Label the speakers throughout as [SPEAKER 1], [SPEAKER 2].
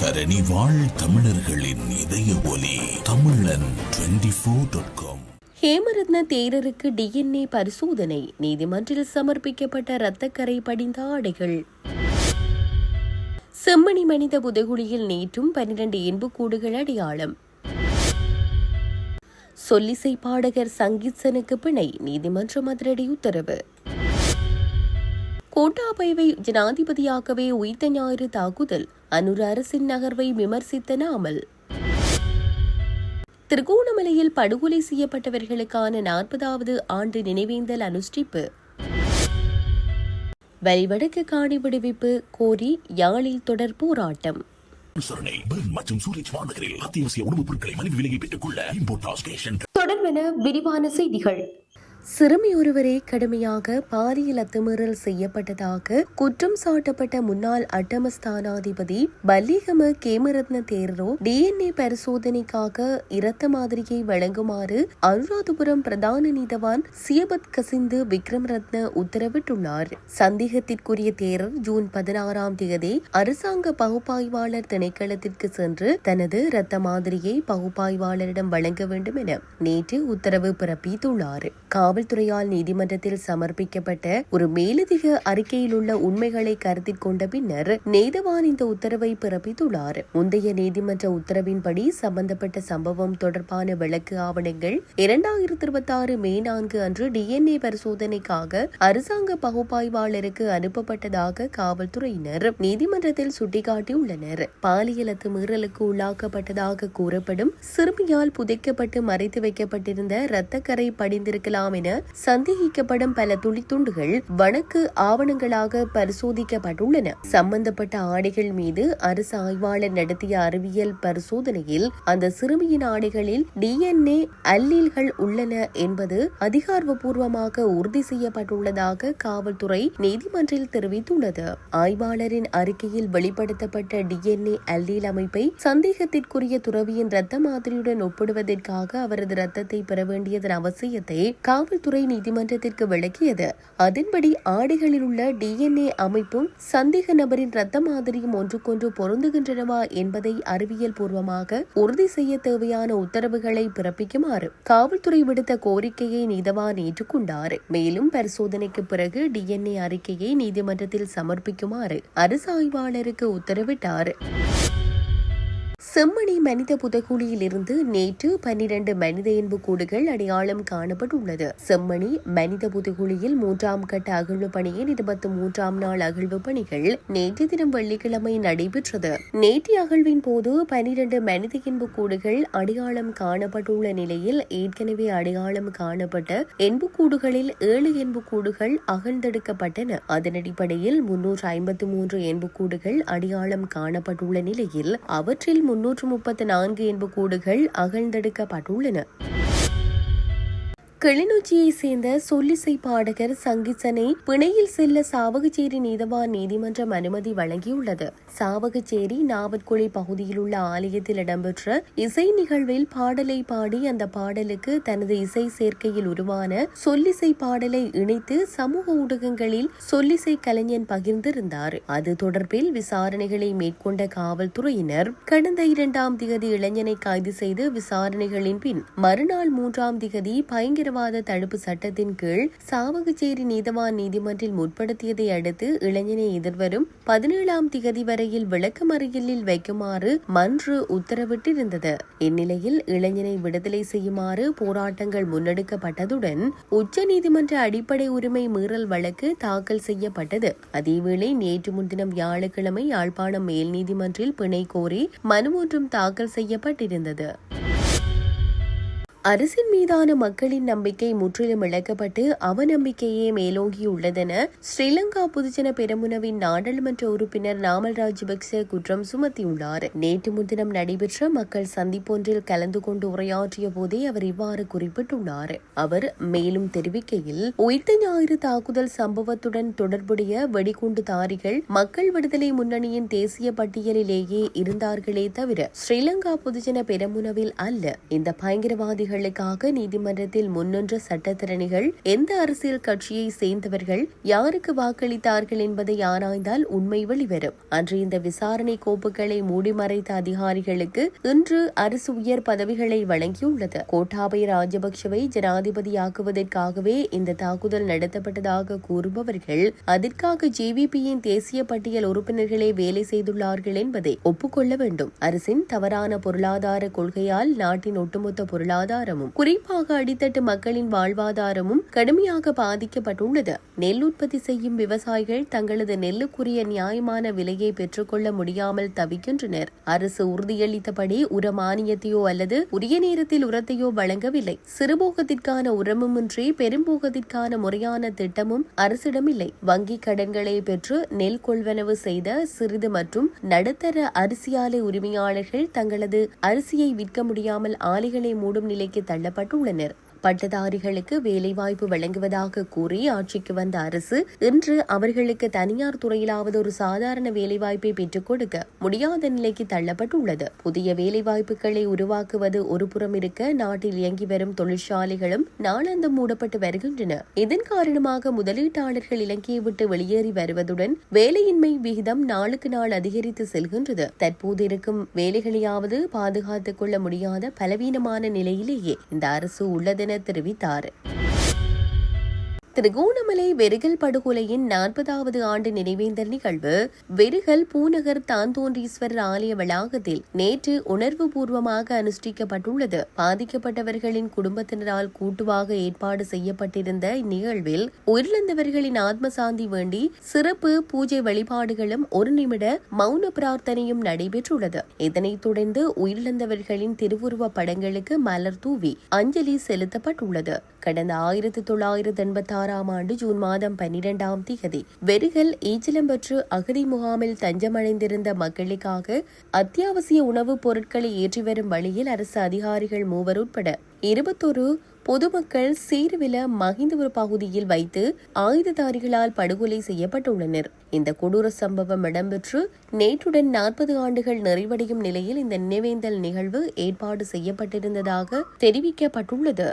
[SPEAKER 1] தரணி வாழ் தமிழர்களின் இதய ஒலி தமிழன் 24.com.
[SPEAKER 2] ஹேமரத்ன தேரருக்கு டிஎன்ஏ பரிசோதனை, நீதிமன்றில் சமர்ப்பிக்கப்பட்ட இரத்தக்கரை படிந்த ஆடைகள். செம்மணி மனித புதைகுழியில் நேற்றும் 12 எண்புக்கூடுகள் அடையாளம். சொல்லிசை பாடகர் சங்கீத்சனுக்கு பிணை, நீதிமன்றம் அதிரடி உத்தரவு. கோட்டாபயவை ஜனாதிபதியாகவே உயிர்த்த ஞாயிறு தாக்குதல், அனுர அரசின் நகர்வை விமர்சித்த நாமல். திருகோணமலையில் படுகொலை செய்யப்பட்டவர்களுக்கான 40வது ஆண்டு நினைவேந்தல் அனுஷ்டிப்பு. வலிவடக்கு காணி விடுவிப்பு கோரி யாழில் தொடர் போராட்டம். தொடர்பென விரிவான செய்திகள். சிறுமி ஒருவரே கடுமையாக பாலியல் அத்துமீறல் செய்யப்பட்டதாக குற்றம் சாட்டப்பட்ட முன்னாள் அட்டமஸ்தானாதிபதி பல்லிகம கேமரத்ன தேரரோ டிஎன்ஏ பரிசோதனைக்காக இரத்த மாதிரியை வழங்குமாறு அனுராதபுரம் பிரதான நீதவான் சியபத் கசிந்து விக்ரமரத்ன உத்தரவிட்டுள்ளார். சந்தேகத்திற்குரிய தேரர் ஜூன் 16ஆம் தேதி அரசாங்க பகுப்பாய்வாளர் திணைக்களத்திற்கு சென்று தனது இரத்த மாதிரியை பகுப்பாய்வாளரிடம் வழங்க வேண்டும் என நேற்று உத்தரவு பிறப்பித்துள்ளார். காவல்துறையால் நீதிமன்றத்தில் சமர்ப்பிக்கப்பட்ட ஒரு மேலதிக அறிக்கையில் உள்ள உண்மைகளை கருத்தில் கொண்ட பின்னர் நீதவான் இந்த உத்தரவை பிறப்பித்துள்ளார். முந்தைய நீதிமன்ற உத்தரவின்படி சம்பந்தப்பட்ட சம்பவம் தொடர்பான வழக்கு ஆவணங்கள் 2026 மே 4 அன்று டிஎன்ஏ பரிசோதனைக்காக அரசாங்க பகுப்பாய்வாளருக்கு அனுப்பப்பட்டதாக காவல்துறையினர் நீதிமன்றத்தில் சுட்டிக்காட்டியுள்ளனர். பாலியல் அத்துமீறலுக்கு உள்ளாக்கப்பட்டதாக கூறப்படும் சிறுமியால் புதைக்கப்பட்டு மறைத்து வைக்கப்பட்டிருந்த இரத்தக்கரை படிந்திருக்கலாம் என சந்தேகிக்கப்படும் பல துளித்துண்டுகள் வழக்கு ஆவணங்களாக பரிசோதிக்கப்பட்டுள்ளன. சம்பந்தப்பட்ட ஆடைகள் மீது அரசு ஆய்வாளர் நடத்திய அறிவியல் பரிசோதனையில் அந்த சிறுமியின் ஆடைகளில் டிஎன்ஏ அல்லீல்கள் உள்ளன என்பது அதிகாரப்பூர்வமாக உறுதி செய்யப்பட்டுள்ளதாக காவல்துறை நீதிமன்றில் தெரிவித்துள்ளது. ஆய்வாளரின் அறிக்கையில் வெளிப்படுத்தப்பட்ட டிஎன்ஏ அல்லீல் அமைப்பை சந்தேகத்திற்குரிய துறவியின் இரத்த மாதிரியுடன் ஒப்பிடுவதற்காக அவரது இரத்தத்தை பெற வேண்டியதன் அவசியத்தை காவல்துறை நீதிமன்றத்திற்கு விளக்கியது. அதன்படி ஆடைகளில் உள்ள டிஎன்ஏ அமைப்பும் சந்தேக நபரின் இரத்த மாதிரியும் ஒன்றுக்கொன்று பொருந்துகின்றனவா என்பதை அறிவியல் பூர்வமாக உறுதி செய்ய தேவையான உத்தரவுகளை பிறப்பிக்குமாறு காவல்துறை விடுத்த கோரிக்கையை நீதவான் ஏற்றுக்கொண்டார். மேலும் பரிசோதனைக்கு பிறகு டிஎன்ஏ அறிக்கையை நீதிமன்றத்தில் சமர்ப்பிக்குமாறு அரசு ஆய்வாளருக்கு உத்தரவிட்டார். செம்மணி மனித புதைகுழியில் இருந்து நேற்று 12 மனித எண்புக்கூடுகள் அடையாளம் காணப்பட்டுள்ளது. செம்மணி மனித புதைகுழியில் 3ஆம் கட்ட அகழ்வு பணியின் 23ஆம் நாள் அகழ்வு பணிகள் நேற்று தினம் வெள்ளிக்கிழமை நடைபெற்றது. நேற்றைய அகழ்வின் போது 12 மனித எண்புக்கூடுகள் அடையாளம் காணப்பட்டுள்ள நிலையில் ஏற்கனவே அடையாளம் காணப்பட்ட எண்புக்கூடுகளில் 7 எண்புக்கூடுகள் அகழ்ந்தெடுக்கப்பட்டன. அதன் அடிப்படையில் 353 எண்புக்கூடுகள் அடையாளம் காணப்பட்டுள்ள நிலையில் அவற்றில் 334 எண்புக்கூடுகள் அகழ்ந்தெடுக்கப்பட்டுள்ளன. கிளிநொச்சியை சேர்ந்த சொல்லிசை பாடகர் சங்கீத்சனை பிணையில் செல்ல சாவகச்சேரி நீதவான் நீதிமன்றம் அனுமதி வழங்கியுள்ளது. சாவகச்சேரி நாவற்குழி பகுதியில் உள்ள ஆலயத்தில் இடம்பெற்ற இசை நிகழ்வில் பாடலை பாடி அந்த பாடலுக்கு தனது இசை சேர்க்கையில் உருவான சொல்லிசை பாடலை இணைத்து சமூக ஊடகங்களில் சொல்லிசை கலைஞன் பகிர்ந்திருந்தார். அது தொடர்பில் விசாரணைகளை மேற்கொண்ட காவல்துறையினர் கடந்த 2ஆம் தேதி இளைஞனை கைது செய்து விசாரணைகளின் பின் மறுநாள் 3ஆம் தேதி பயங்கர தடுப்பு சட்டத்தின் கீழ் சாவகச்சேரி நீதவான் நீதிமன்றில் முற்படுத்தியதை அடுத்து இளைஞனை எதிர்வரும் 17ஆம் தேதி வரையில் விளக்கமறியலில் வைக்குமாறு மன்று உத்தரவிட்டிருந்தது. இந்நிலையில் இளைஞனை விடுதலை செய்யுமாறு போராட்டங்கள் முன்னெடுக்கப்பட்டதுடன் உச்ச நீதிமன்ற அடிப்படை உரிமை மீறல் வழக்கு தாக்கல் செய்யப்பட்டது. அதேவேளை நேற்று முன்தினம் வியாழக்கிழமை யாழ்ப்பாணம் மேல் நீதிமன்றில் பிணை கோரி மனு ஒன்றும் தாக்கல் செய்யப்பட்டிருந்தது. அரசின் மீதான மக்களின் நம்பிக்கை முற்றிலும் இழக்கப்பட்டு அவநம்பிக்கையே மேலோங்கியுள்ளதென ஸ்ரீலங்கா பொதுஜன பெரமுனவின் நாடாளுமன்ற உறுப்பினர் நாமல் ராஜபக்ச குற்றம் சுமத்தியுள்ளார். நேற்று முன்தினம் நடைபெற்ற மக்கள் சந்திப்பொன்றில் கலந்து கொண்டு உரையாற்றிய போதே அவர் இவ்வாறு குறிப்பிட்டுள்ளார். அவர் மேலும் தெரிவிக்கையில், உயிர்த்த ஞாயிறு தாக்குதல் சம்பவத்துடன் தொடர்புடைய வெடிகுண்டுதாரிகள் மக்கள் விடுதலை முன்னணியின் தேசிய பட்டியலிலேயே இருந்தார்களே தவிர ஸ்ரீலங்கா பொதுஜன பெரமுனவில் அல்ல. இந்த பயங்கரவாதிகள் முறைப்பாடுகளுக்காக நீதிமன்றத்தில் முன்னின்ற சட்டத்திறனிகள் எந்த அரசியல் கட்சியை சேர்ந்தவர்கள் யாருக்கு வாக்களித்தார்கள் என்பதை ஆராய்ந்தால் உண்மை வெளிவரும். அன்று இந்த விசாரணை கோப்புகளை மூடிமறைத்த அதிகாரிகளுக்கு இன்று அரசு உயர் பதவிகளை வழங்கியுள்ளது. கோட்டாபய ராஜபக்சவை ஜனாதிபதியாக்குவதற்காகவே இந்த தாக்குதல் நடத்தப்பட்டதாக கூறுபவர்கள் அதற்காக ஜேவிபியின் தேசிய பட்டியல் உறுப்பினர்களே வேலை செய்துள்ளார்கள் என்பதை ஒப்புக்கொள்ள வேண்டும். அரசின் தவறான பொருளாதார கொள்கையால் நாட்டின் ஒட்டுமொத்த பொருளாதாரமும் குறிப்பாக அடித்தட்டு மக்களின் வாழ்வாதாரமும் கடுமையாக பாதிக்கப்பட்டுள்ளது. நெல் உற்பத்தி செய்யும் விவசாயிகள் தங்களது நெல்லுக்குரிய நியாயமான விலையை பெற்றுக்கொள்ள முடியாமல் தவிக்கின்றனர். அரசு உறுதியளித்தபடி உர மானியத்தையோ அல்லது உரிய நேரத்தில் உரத்தையோ வழங்கவில்லை. சிறுபோகத்திற்கான உரமுமின்றி பெரும்போகத்திற்கான முறையான திட்டமும் அரசிடமில்லை. வங்கிக் கடன்களை பெற்று நெல் கொள்வனவு செய்த சிறிது மற்றும் நடுத்தர அரிசி ஆலை உரிமையாளர்கள் தங்களது அரிசியை விற்க முடியாமல் ஆலைகளை மூடும் நிலைக்கு தள்ளப்பட்டுள்ளனர். பட்டதாரிகளுக்கு வேலைவாய்ப்பு வழங்குவதாக கூறி ஆட்சிக்கு வந்த அரசு இன்று அவர்களுக்கு தனியார் துறையிலாவது ஒரு சாதாரண வேலைவாய்ப்பை பெற்றுக் கொடுக்க முடியாத நிலைக்கு தள்ளப்பட்டுள்ளது. புதிய வேலைவாய்ப்புகளை உருவாக்குவது ஒரு புறம் இருக்க, நாட்டில் இயங்கி வரும் தொழிற்சாலைகளும் நாளாந்தம் மூடப்பட்டு வருகின்றன. இதன் காரணமாக முதலீட்டாளர்கள் இலங்கையை விட்டு வெளியேறி வருவதுடன் வேலையின்மை விகிதம் நாளுக்கு நாள் அதிகரித்து செல்கின்றது. தற்போது இருக்கும் வேலைகளையாவது பாதுகாத்துக் கொள்ள முடியாத பலவீனமான நிலையிலேயே இந்த அரசு உள்ளதென தெரிவித்தார். திருகோணமலை வெறிகல் படுகொலையின் 40வது ஆண்டு நினைவேந்தல் நிகழ்வு வெறிகல் பூநகர் தாந்தோன்றீஸ்வரர் ஆலய வளாகத்தில் நேற்று உணர்வுபூர்வமாக அனுஷ்டிக்கப்பட்டுள்ளது. பாதிக்கப்பட்டவர்களின் குடும்பத்தினரால் கூட்டுவாக ஏற்பாடு செய்யப்பட்டிருந்த இந்நிகழ்வில் உயிரிழந்தவர்களின் ஆத்மசாந்தி வேண்டி சிறப்பு பூஜை வழிபாடுகளும் 1 நிமிட மௌன பிரார்த்தனையும் நடைபெற்றுள்ளது. இதனைத் தொடர்ந்து உயிரிழந்தவர்களின் திருவுருவ படங்களுக்கு மலர் தூவி அஞ்சலி செலுத்தப்பட்டுள்ளது. கடந்த 1986 ஆண்டு ஜூன் மாதம் 12ஆம் தேதி வெறிகல் ஈச்சலம்பற்று அகதி முகாமில் தஞ்சமடைந்திருந்த மக்களுக்காக அத்தியாவசிய உணவுப் பொருட்களை ஏற்றி வரும் வழியில் அரசு அதிகாரிகள் 3 உட்பட 21 பொதுமக்கள் சீர்வில மகிந்தபுர பகுதியில் வைத்து ஆயுததாரிகளால் படுகொலை செய்யப்பட்டுள்ளனர். இந்த கொடூர சம்பவம் இடம்பெற்று நேற்றுடன் 40 ஆண்டுகள் நிறைவடையும் நிலையில் இந்த நினைவேந்தல் நிகழ்வு ஏற்பாடு செய்யப்பட்டிருந்ததாக தெரிவிக்கப்பட்டுள்ளது.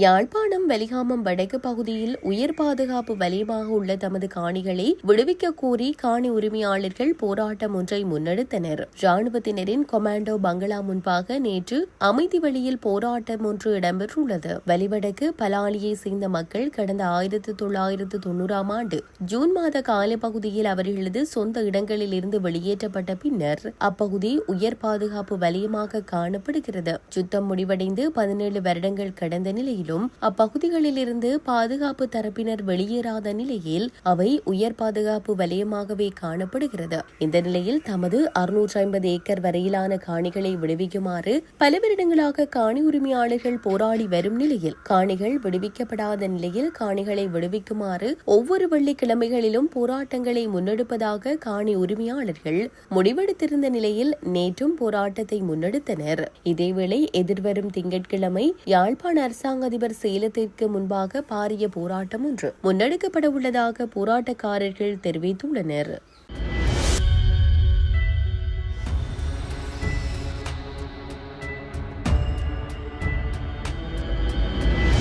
[SPEAKER 2] யாழ்ப்பாணம் வெலிகாமம் வடக்கு பகுதியில் உயர் பாதுகாப்பு வலயமாக உள்ள தமது காணிகளை விடுவிக்க கோரி காணி உரிமையாளர்கள் போராட்டம் ஒன்றை முன்னெடுத்தனர். ராணுவத்தினரின் கொமாண்டோ பங்களா முன்பாக நேற்று அமைதி வழியில் போராட்டம் ஒன்று இடம்பெற்றுள்ளது. வலிவடக்கு பலாலியை சேர்ந்த மக்கள் கடந்த 1990ஆம் ஆண்டு ஜூன் மாத காலப்பகுதியில் அவர்களது சொந்த இடங்களில் இருந்து வெளியேற்றப்பட்ட பின்னர் அப்பகுதி உயர் பாதுகாப்பு வலயமாக காணப்படுகிறது. யுத்தம் முடிவடைந்து 17 வருடங்கள் கடந்த நிலையில் அப்பகுதிகளில் இருந்து பாதுகாப்பு தரப்பினர் வெளியேறாத நிலையில் அவை உயர் பாதுகாப்பு வலயமாகவே காணப்படுகிறது. இந்த நிலையில் தமது 650 ஏக்கர் வரையிலான காணிகளை விடுவிக்குமாறு பல வருடங்களாக காணி உரிமையாளர்கள் போராடி வரும் நிலையில் காணிகள் விடுவிக்கப்படாத நிலையில் காணிகளை விடுவிக்குமாறு ஒவ்வொரு வெள்ளிக்கிழமைகளிலும் போராட்டங்களை முன்னெடுப்பதாக காணி உரிமையாளர்கள் முடிவெடுத்திருந்த நிலையில் நேற்றும் போராட்டத்தை முன்னெடுத்தனர். இதேவேளை எதிர்வரும் திங்கட்கிழமை யாழ்ப்பாண அரசாங்க அதிபர் சேலத்திற்கு முன்பாக பாரிய போராட்டம் ஒன்று முன்னெடுக்கப்பட உள்ளதாக போராட்டக்காரர்கள் தெரிவித்துள்ளனர்.